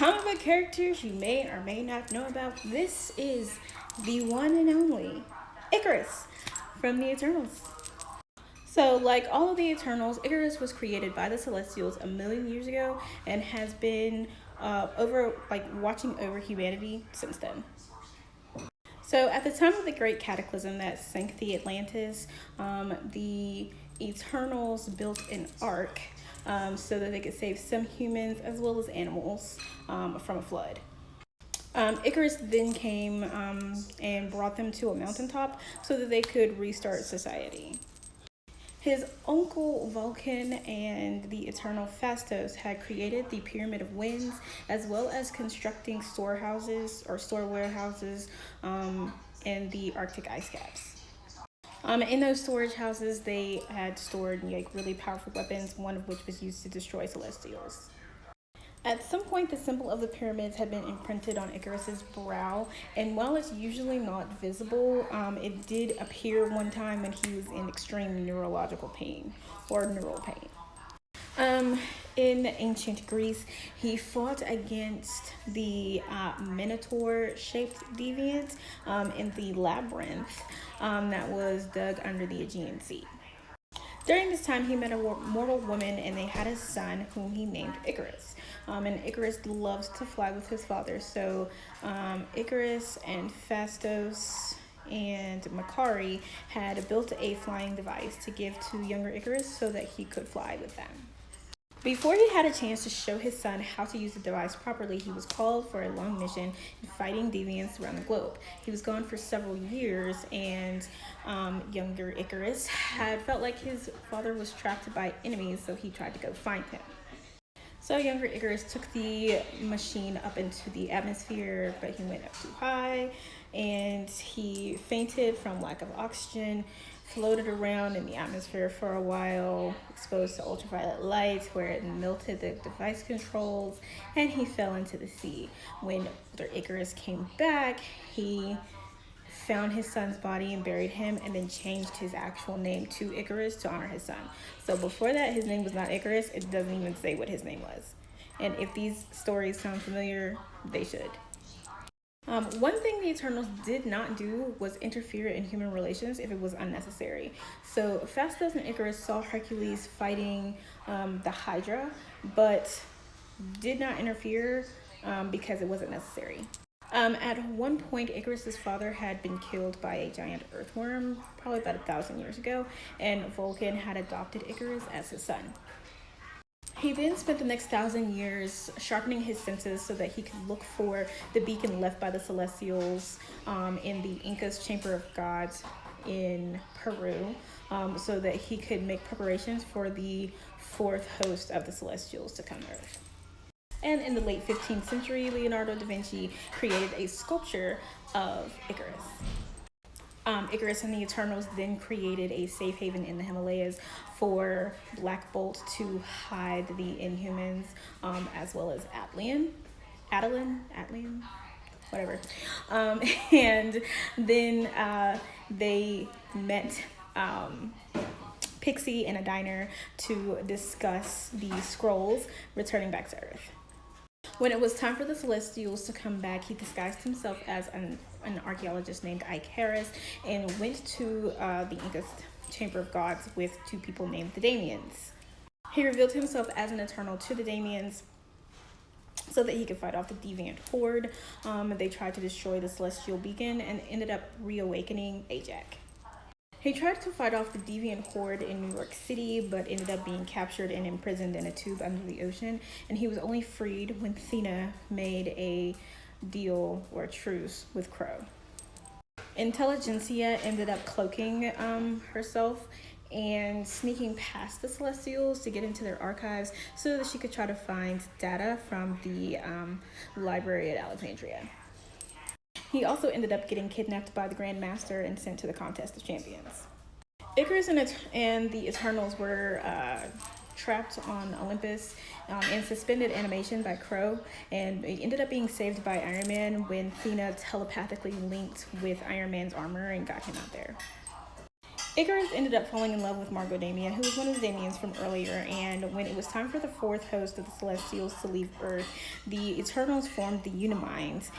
comic book characters you may or may not know about, this is the one and only Ikaris from the Eternals. So, like all of the Eternals, Ikaris was created by the Celestials a million years ago and has been watching over humanity since then. So, at the time of the Great Cataclysm that sank the Atlantis, the Eternals built an ark so that they could save some humans as well as animals from a flood. Ikaris then came and brought them to a mountaintop so that they could restart society. His uncle Vulcan and the Eternal Phastos had created the Pyramid of Winds, as well as constructing storehouses or store warehouses in the Arctic ice caps. In those storage houses, they had stored really powerful weapons, one of which was used to destroy Celestials. At some point, the symbol of the pyramids had been imprinted on Ikaris's brow, and while it's usually not visible, it did appear one time when he was in extreme neurological pain or neural pain. In ancient Greece, he fought against the Minotaur-shaped deviant in the labyrinth that was dug under the Aegean Sea. During this time, he met a mortal woman, and they had a son whom he named Ikaris. And Ikaris loves to fly with his father, so Ikaris and Phastos and Makari had built a flying device to give to younger Ikaris so that he could fly with them. Before he had a chance to show his son how to use the device properly, he was called for a long mission in fighting deviants around the globe. He was gone for several years, and younger Ikaris had felt like his father was trapped by enemies, so he tried to go find him. So younger Ikaris took the machine up into the atmosphere, but he went up too high, and he fainted from lack of oxygen, floated around in the atmosphere for a while, exposed to ultraviolet light where it melted the device controls, and he fell into the sea. When older Ikaris came back, he found his son's body and buried him, and then changed his actual name to Ikaris to honor his son. So before that, his name was not Ikaris. It doesn't even say what his name was. And if these stories sound familiar, they should. One thing the Eternals did not do was interfere in human relations if it was unnecessary. So Phastos and Ikaris saw Hercules fighting the Hydra, but did not interfere because it wasn't necessary. At one point, Ikaris's father had been killed by a giant earthworm, probably about 1,000 years ago, and Vulcan had adopted Ikaris as his son. He then spent the next 1,000 years sharpening his senses so that he could look for the beacon left by the Celestials in the Inca's Chamber of Gods in Peru, so that he could make preparations for the fourth host of the Celestials to come to Earth. And in the late 15th century, Leonardo da Vinci created a sculpture of Ikaris. Ikaris and the Eternals then created a safe haven in the Himalayas for Black Bolt to hide the Inhumans, as well as Attilan, whatever. And then they met Pixie in a diner to discuss the scrolls returning back to Earth. When it was time for the Celestials to come back, he disguised himself as an archaeologist named Ikaris and went to the Inca's Chamber of Gods with two people named the Damians. He revealed himself as an Eternal to the Damians so that he could fight off the deviant horde. They tried to destroy the Celestial Beacon and ended up reawakening Ajax. He tried to fight off the deviant horde in New York City, but ended up being captured and imprisoned in a tube under the ocean, and he was only freed when Thena made a deal or a truce with Crow. Intelligentsia ended up cloaking herself and sneaking past the Celestials to get into their archives so that she could try to find data from the library at Alexandria. He also ended up getting kidnapped by the Grand Master and sent to the Contest of Champions. Ikaris and the Eternals were trapped on Olympus in suspended animation by Crow, and it ended up being saved by Iron Man when Thena telepathically linked with Iron Man's armor and got him out there. Ikaris ended up falling in love with Margot Damien, who was one of the Damians from earlier, and when it was time for the fourth host of the Celestials to leave Earth, the Eternals formed the Unimind,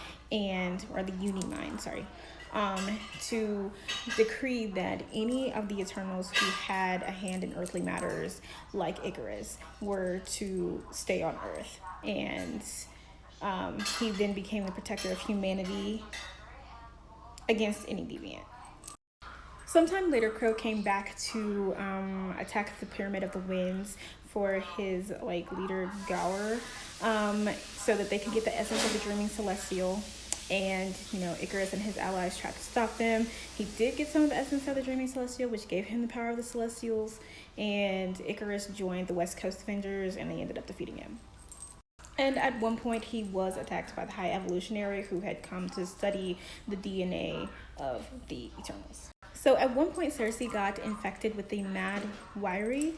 to decree that any of the Eternals who had a hand in earthly matters, like Ikaris, were to stay on Earth. And he then became the protector of humanity against any deviant. Sometime later, Crow came back to attack the Pyramid of the Winds for his leader Gower, so that they could get the essence of the Dreaming Celestial. And Ikaris and his allies tried to stop them. He did get some of the essence of the Dreaming Celestial, which gave him the power of the Celestials. And Ikaris joined the West Coast Avengers, and they ended up defeating him. And at one point, he was attacked by the High Evolutionary, who had come to study the DNA of the Eternals. So at one point, Cersei got infected with the Mad Wiry,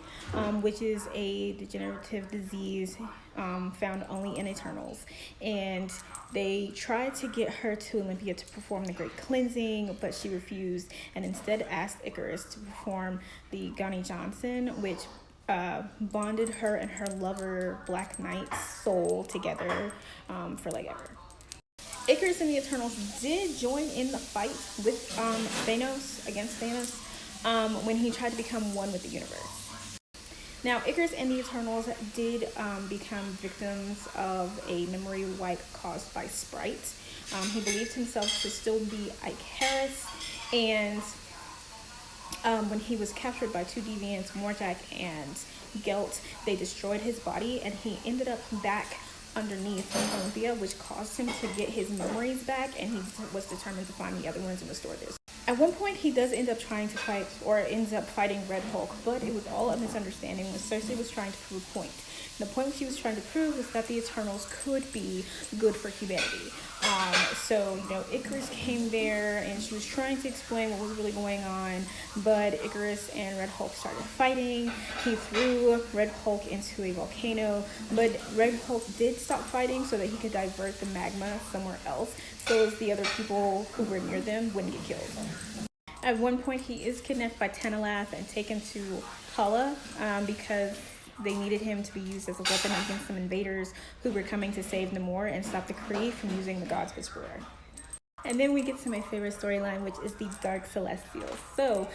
which is a degenerative disease found only in Eternals. And they tried to get her to Olympia to perform the Great Cleansing, but she refused and instead asked Ikaris to perform the Gani Johnson, which bonded her and her lover Black Knight's soul together for ever. Ikaris and the Eternals did join in the fight with against Thanos, when he tried to become one with the universe. Now, Ikaris and the Eternals did become victims of a memory wipe caused by Sprite. He believed himself to still be Ikaris, and when he was captured by two deviants, Morjack and Gelt, they destroyed his body, and he ended up back underneath Olympia, which caused him to get his memories back, and he was determined to find the other ones and restore this. At one point, he does end up trying to fight, or ends up fighting Red Hulk, but it was all a misunderstanding when Cersei was trying to prove a point. The point she was trying to prove was that the Eternals could be good for humanity. So Ikaris came there, and she was trying to explain what was really going on, but Ikaris and Red Hulk started fighting. He threw Red Hulk into a volcano, but Red Hulk did stop fighting so that he could divert the magma somewhere else, so as the other people who were near them wouldn't get killed. At one point, he is kidnapped by Tenelath and taken to Hala, because they needed him to be used as a weapon against some invaders who were coming to save Namor and stop the Kree from using the God's Whisperer. And then we get to my favorite storyline, which is the Dark Celestials. So,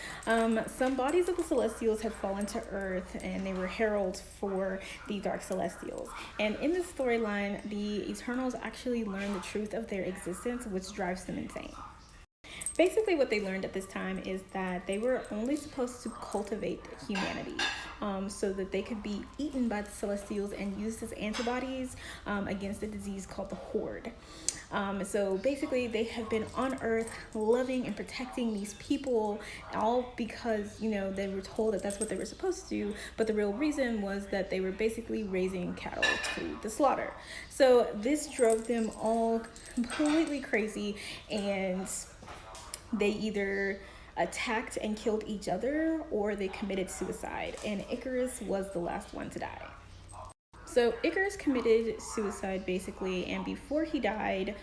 some bodies of the Celestials had fallen to Earth, and they were heralds for the Dark Celestials. And in this storyline, the Eternals actually learn the truth of their existence, which drives them insane. Basically, what they learned at this time is that they were only supposed to cultivate humanity, so that they could be eaten by the Celestials and used as antibodies against a disease called the Horde. So basically, they have been on Earth loving and protecting these people, all because, they were told that that's what they were supposed to do, but the real reason was that they were basically raising cattle to the slaughter. So this drove them all completely crazy, and they either attacked and killed each other, or they committed suicide, and Ikaris was the last one to die. So Ikaris committed suicide basically, and before he died,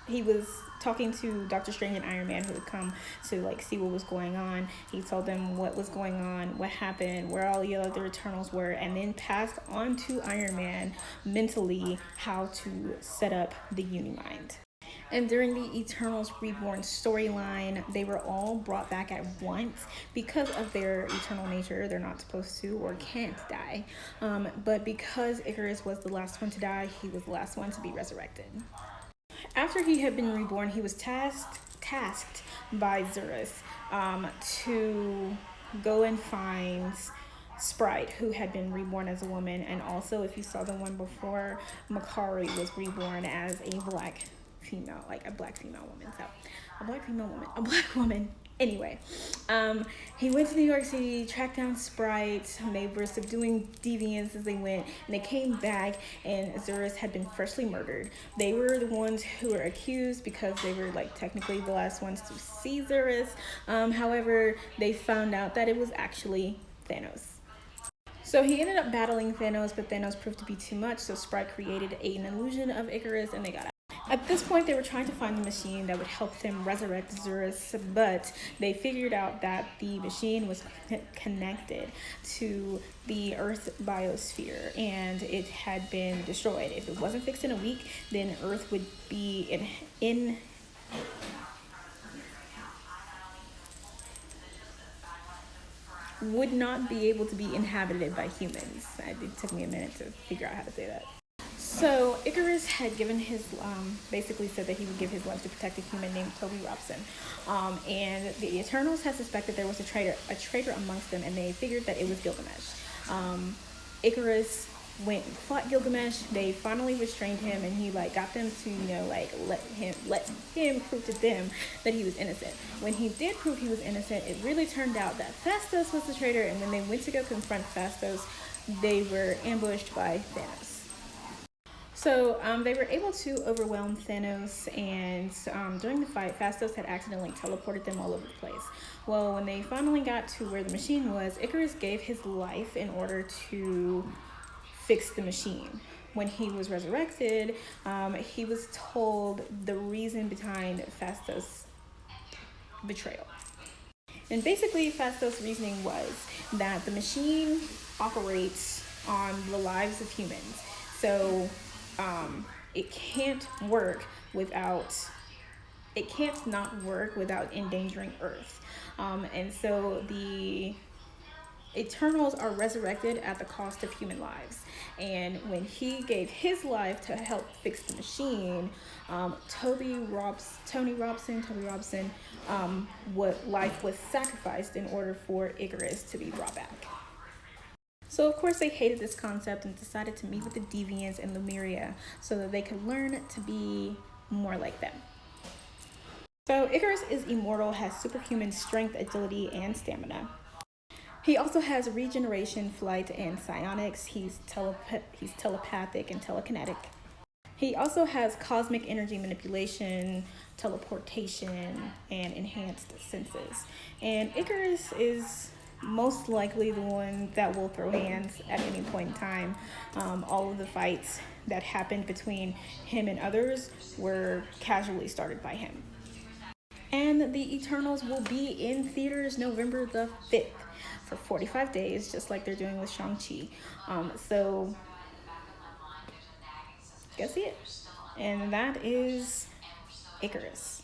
he was talking to Doctor Strange and Iron Man, who had come to see what was going on. He told them what was going on, what happened, where all the other Eternals were, and then passed on to Iron Man mentally how to set up the Unimind. And during the Eternals Reborn storyline, they were all brought back at once because of their eternal nature. They're not supposed to or can't die. But because Ikaris was the last one to die, he was the last one to be resurrected. After he had been reborn, he was tasked by Zurus to go and find Sprite, who had been reborn as a woman. And also, if you saw the one before, Makari was reborn as a black female, a black woman. Anyway, he went to New York City, tracked down Sprite. They were subduing deviants as they went, and they came back, and Zurus had been freshly murdered. They were the ones who were accused because they were technically the last ones to see Zurus. However, they found out that it was actually Thanos. So he ended up battling Thanos, but Thanos proved to be too much, so Sprite created an illusion of Ikaris, and they got out. At this point, they were trying to find the machine that would help them resurrect Zurus, but they figured out that the machine was connected to the Earth biosphere and it had been destroyed. If it wasn't fixed in a week, then Earth would be in would not be able to be inhabited by humans. It took me a minute to figure out how to say that. So Ikaris had given his, basically said that he would give his life to protect a human named Toby Robson. And the Eternals had suspected there was a traitor amongst them, and they figured that it was Gilgamesh. Ikaris went and fought Gilgamesh. They finally restrained him, and he got them to let him prove to them that he was innocent. When he did prove he was innocent, it really turned out that Phastos was the traitor, and when they went to go confront Phastos, they were ambushed by Thanos. So they were able to overwhelm Thanos, and during the fight, Phastos had accidentally teleported them all over the place. Well, when they finally got to where the machine was, Ikaris gave his life in order to fix the machine. When he was resurrected, he was told the reason behind Phastos' betrayal. And basically, Phastos' reasoning was that the machine operates on the lives of humans. So it can't not work without endangering Earth. And so the Eternals are resurrected at the cost of human lives. And when he gave his life to help fix the machine, Toby Robson, what life was sacrificed in order for Ikaris to be brought back. So of course they hated this concept and decided to meet with the Deviants and Lemuria so that they could learn to be more like them. So Ikaris is immortal, has superhuman strength, agility, and stamina. He also has regeneration, flight, and psionics. He's telepathic and telekinetic. He also has cosmic energy manipulation, teleportation, and enhanced senses. And Ikaris is most likely the one that will throw hands at any point in time. All of the fights that happened between him and others were casually started by him. And the Eternals will be in theaters November the 5th for 45 days, just like they're doing with Shang-Chi. So go see it. And that is Ikaris.